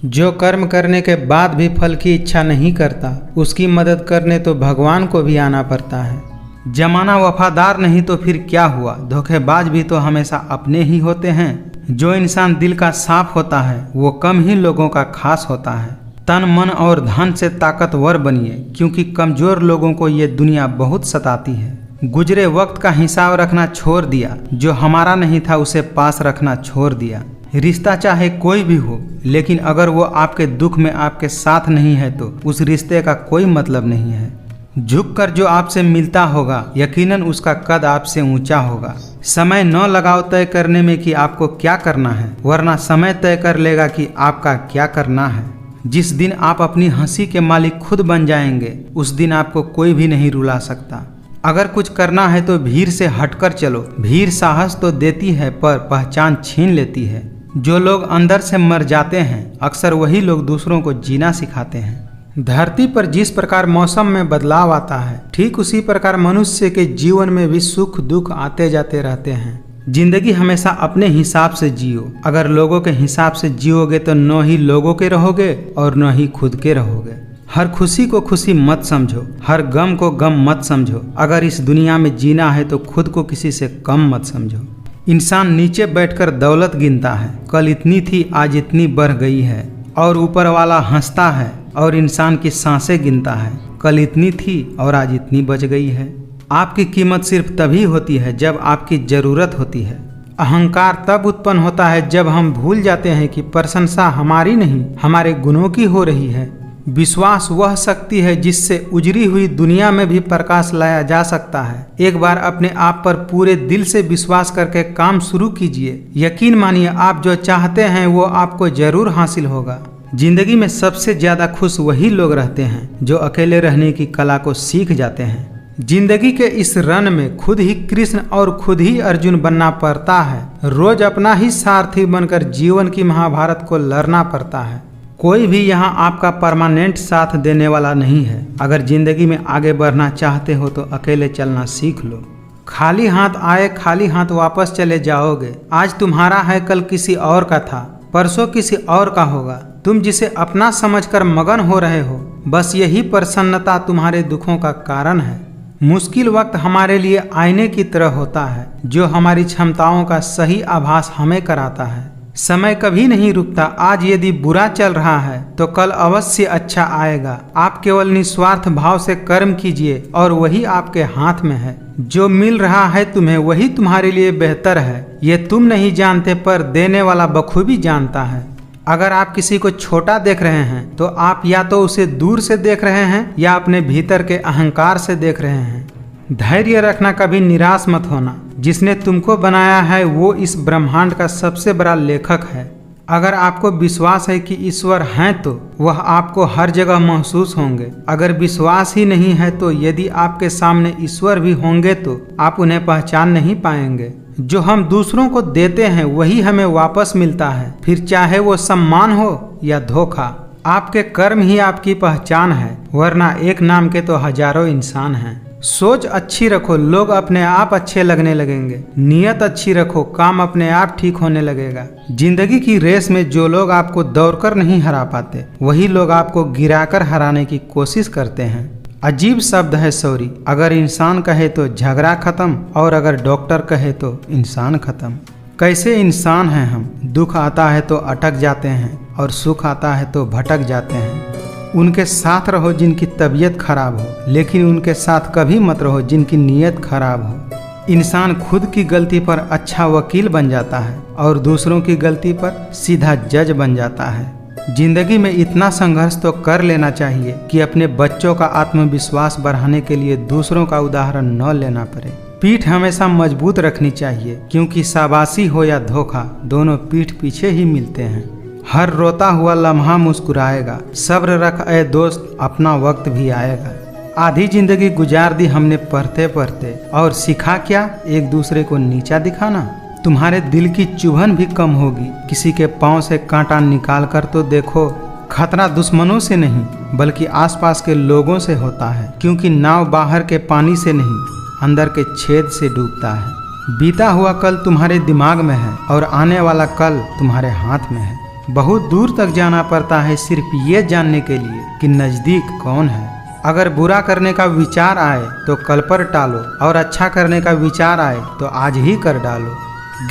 जो कर्म करने के बाद भी फल की इच्छा नहीं करता, उसकी मदद करने तो भगवान को भी आना पड़ता है। जमाना वफादार नहीं तो फिर क्या हुआ, धोखेबाज भी तो हमेशा अपने ही होते हैं। जो इंसान दिल का साफ होता है वो कम ही लोगों का खास होता है। तन मन और धन से ताकतवर बनिए, क्योंकि कमजोर लोगों को ये दुनिया बहुत सताती है। गुजरे वक्त का हिसाब रखना छोड़ दिया, जो हमारा नहीं था उसे पास रखना छोड़ दिया। रिश्ता चाहे कोई भी हो, लेकिन अगर वो आपके दुख में आपके साथ नहीं है तो उस रिश्ते का कोई मतलब नहीं है। झुककर जो आपसे मिलता होगा यकीनन उसका कद आपसे ऊंचा होगा। समय न लगाओ तय करने में कि आपको क्या करना है, वरना समय तय कर लेगा कि आपका क्या करना है। जिस दिन आप अपनी हंसी के मालिक खुद बन जाएंगे उस दिन आपको कोई भी नहीं रुला सकता। अगर कुछ करना है तो भीड़ से हटकर चलो। भीड़ साहस तो देती है पर पहचान छीन लेती है। जो लोग अंदर से मर जाते हैं अक्सर वही लोग दूसरों को जीना सिखाते हैं। धरती पर जिस प्रकार मौसम में बदलाव आता है, ठीक उसी प्रकार मनुष्य के जीवन में भी सुख दुख आते जाते रहते हैं। जिंदगी हमेशा अपने हिसाब से जियो। अगर लोगों के हिसाब से जियोगे तो न ही लोगों के रहोगे और न ही खुद के रहोगे। हर खुशी को खुशी मत समझो, हर गम को गम मत समझो। अगर इस दुनिया में जीना है तो खुद को किसी से कम मत समझो। इंसान नीचे बैठकर दौलत गिनता है, कल इतनी थी आज इतनी बढ़ गई है, और ऊपर वाला हंसता है और इंसान की सांसें गिनता है, कल इतनी थी और आज इतनी बच गई है। आपकी कीमत सिर्फ तभी होती है जब आपकी जरूरत होती है। अहंकार तब उत्पन्न होता है जब हम भूल जाते हैं कि प्रशंसा हमारी नहीं हमारे गुणों की हो रही है। विश्वास वह शक्ति है जिससे उजड़ी हुई दुनिया में भी प्रकाश लाया जा सकता है। एक बार अपने आप पर पूरे दिल से विश्वास करके काम शुरू कीजिए। यकीन मानिए आप जो चाहते हैं वो आपको जरूर हासिल होगा। जिंदगी में सबसे ज्यादा खुश वही लोग रहते हैं जो अकेले रहने की कला को सीख जाते हैं। जिंदगी के इस रन में खुद ही कृष्ण और खुद ही अर्जुन बनना पड़ता है। रोज अपना ही सारथी बनकर जीवन की महाभारत को लड़ना पड़ता है। कोई भी यहाँ आपका परमानेंट साथ देने वाला नहीं है। अगर जिंदगी में आगे बढ़ना चाहते हो तो अकेले चलना सीख लो। खाली हाथ आए खाली हाथ वापस चले जाओगे। आज तुम्हारा है कल किसी और का था, परसों किसी और का होगा। तुम जिसे अपना समझकर मगन हो रहे हो, बस यही प्रसन्नता तुम्हारे दुखों का कारण है। मुश्किल वक्त हमारे लिए आईने की तरह होता है जो हमारी क्षमताओं का सही आभास हमें कराता है। समय कभी नहीं रुकता। आज यदि बुरा चल रहा है तो कल अवश्य अच्छा आएगा। आप केवल निस्वार्थ भाव से कर्म कीजिए और वही आपके हाथ में है। जो मिल रहा है तुम्हें वही तुम्हारे लिए बेहतर है। ये तुम नहीं जानते पर देने वाला बखूबी जानता है। अगर आप किसी को छोटा देख रहे हैं तो आप या तो उसे दूर से देख रहे हैं या अपने भीतर के अहंकार से देख रहे हैं। धैर्य रखना, कभी निराश मत होना। जिसने तुमको बनाया है वो इस ब्रह्मांड का सबसे बड़ा लेखक है। अगर आपको विश्वास है कि ईश्वर हैं तो वह आपको हर जगह महसूस होंगे। अगर विश्वास ही नहीं है तो यदि आपके सामने ईश्वर भी होंगे तो आप उन्हें पहचान नहीं पाएंगे। जो हम दूसरों को देते हैं वही हमें वापस मिलता है, फिर चाहे वो सम्मान हो या धोखा। आपके कर्म ही आपकी पहचान है, वरना एक नाम के तो हजारों इंसान हैं। सोच अच्छी रखो, लोग अपने आप अच्छे लगने लगेंगे। नियत अच्छी रखो, काम अपने आप ठीक होने लगेगा। जिंदगी की रेस में जो लोग आपको दौड़कर नहीं हरा पाते वही लोग आपको गिराकर हराने की कोशिश करते हैं। अजीब शब्द है सॉरी। अगर इंसान कहे तो झगड़ा खत्म और अगर डॉक्टर कहे तो इंसान खत्म। कैसे इंसान हैं हम। दुख आता है तो अटक जाते हैं और सुख आता है तो भटक जाते हैं। उनके साथ रहो जिनकी तबीयत खराब हो, लेकिन उनके साथ कभी मत रहो जिनकी नीयत खराब हो। इंसान खुद की गलती पर अच्छा वकील बन जाता है और दूसरों की गलती पर सीधा जज बन जाता है। जिंदगी में इतना संघर्ष तो कर लेना चाहिए कि अपने बच्चों का आत्मविश्वास बढ़ाने के लिए दूसरों का उदाहरण न लेना पड़े। पीठ हमेशा मजबूत रखनी चाहिए, क्योंकि शाबाशी हो या धोखा दोनों पीठ पीछे ही मिलते हैं। हर रोता हुआ लम्हा मुस्कुराएगा। सब्र रख ऐ दोस्त, अपना वक्त भी आएगा। आधी जिंदगी गुजार दी हमने पढ़ते पढ़ते, और सीखा क्या, एक दूसरे को नीचा दिखाना। तुम्हारे दिल की चुभन भी कम होगी। किसी के पांव से कांटा निकाल कर तो देखो। खतरा दुश्मनों से नहीं बल्कि आसपास के लोगों से होता है, क्योंकि नाव बाहर के पानी से नहीं अंदर के छेद से डूबता है। बीता हुआ कल तुम्हारे दिमाग में है और आने वाला कल तुम्हारे हाथ में है। बहुत दूर तक जाना पड़ता है सिर्फ ये जानने के लिए कि नज़दीक कौन है। अगर बुरा करने का विचार आए तो कल पर टालो, और अच्छा करने का विचार आए तो आज ही कर डालो।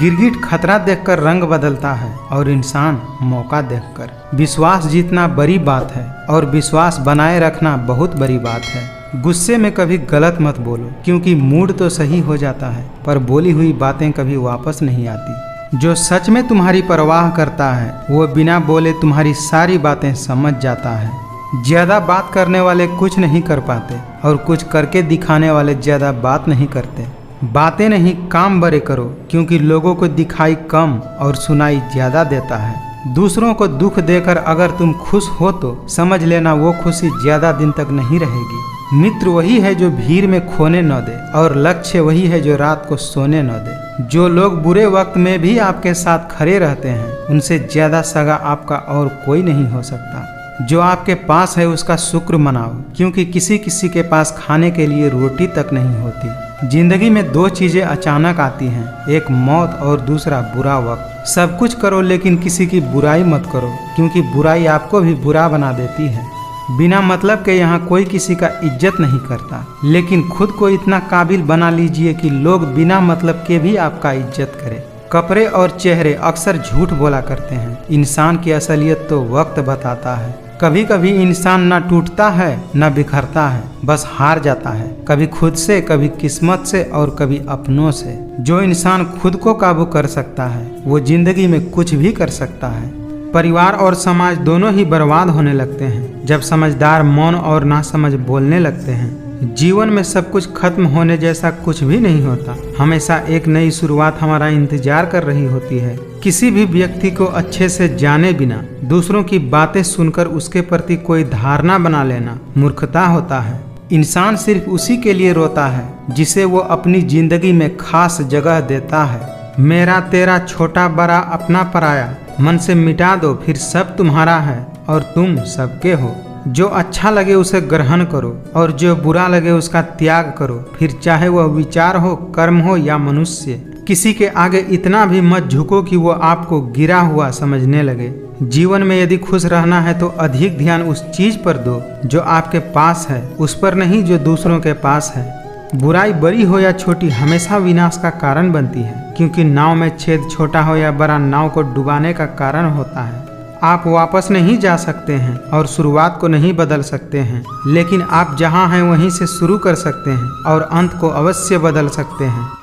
गिरगिट खतरा देखकर रंग बदलता है और इंसान मौका देखकर। विश्वास जीतना बड़ी बात है और विश्वास बनाए रखना बहुत बड़ी बात है। गुस्से में कभी गलत मत बोलो, क्योंकि मूड तो सही हो जाता है पर बोली हुई बातें कभी वापस नहीं आती। जो सच में तुम्हारी परवाह करता है वो बिना बोले तुम्हारी सारी बातें समझ जाता है। ज्यादा बात करने वाले कुछ नहीं कर पाते और कुछ करके दिखाने वाले ज्यादा बात नहीं करते। बातें नहीं काम बड़े करो, क्योंकि लोगों को दिखाई कम और सुनाई ज्यादा देता है। दूसरों को दुख देकर अगर तुम खुश हो तो समझ लेना वो खुशी ज्यादा दिन तक नहीं रहेगी। मित्र वही है जो भीड़ में खोने न दे, और लक्ष्य वही है जो रात को सोने न दे। जो लोग बुरे वक्त में भी आपके साथ खड़े रहते हैं उनसे ज्यादा सगा आपका और कोई नहीं हो सकता। जो आपके पास है उसका शुक्र मनाओ, क्योंकि किसी किसी के पास खाने के लिए रोटी तक नहीं होती। जिंदगी में दो चीजें अचानक आती हैं, एक मौत और दूसरा बुरा वक्त। सब कुछ करो लेकिन किसी की बुराई मत करो, क्योंकि बुराई आपको भी बुरा बना देती है। बिना मतलब के यहाँ कोई किसी का इज्जत नहीं करता, लेकिन खुद को इतना काबिल बना लीजिए कि लोग बिना मतलब के भी आपका इज्जत करें। कपड़े और चेहरे अक्सर झूठ बोला करते हैं। इंसान की असलियत तो वक्त बताता है। कभी कभी इंसान न टूटता है न बिखरता है, बस हार जाता है, कभी खुद से, कभी किस्मत से और कभी अपनों से। जो इंसान खुद को काबू कर सकता है वो जिंदगी में कुछ भी कर सकता है। परिवार और समाज दोनों ही बर्बाद होने लगते हैं जब समझदार मौन और नासमझ बोलने लगते हैं। जीवन में सब कुछ खत्म होने जैसा कुछ भी नहीं होता। हमेशा एक नई शुरुआत हमारा इंतजार कर रही होती है। किसी भी व्यक्ति को अच्छे से जाने बिना दूसरों की बातें सुनकर उसके प्रति कोई धारणा बना लेना मूर्खता होता है। इंसान सिर्फ उसी के लिए रोता है जिसे वो अपनी जिंदगी में खास जगह देता है। मेरा तेरा छोटा बड़ा अपना पराया मन से मिटा दो, फिर सब तुम्हारा है और तुम सबके हो। जो अच्छा लगे उसे ग्रहण करो और जो बुरा लगे उसका त्याग करो, फिर चाहे वह विचार हो, कर्म हो या मनुष्य। किसी के आगे इतना भी मत झुको कि वो आपको गिरा हुआ समझने लगे। जीवन में यदि खुश रहना है तो अधिक ध्यान उस चीज पर दो जो आपके पास है, उस पर नहीं जो दूसरों के पास है। बुराई बड़ी हो या छोटी हमेशा विनाश का कारण बनती है, क्योंकि नाव में छेद छोटा हो या बड़ा नाव को डुबाने का कारण होता है। आप वापस नहीं जा सकते हैं और शुरुआत को नहीं बदल सकते हैं, लेकिन आप जहां हैं वहीं से शुरू कर सकते हैं और अंत को अवश्य बदल सकते हैं।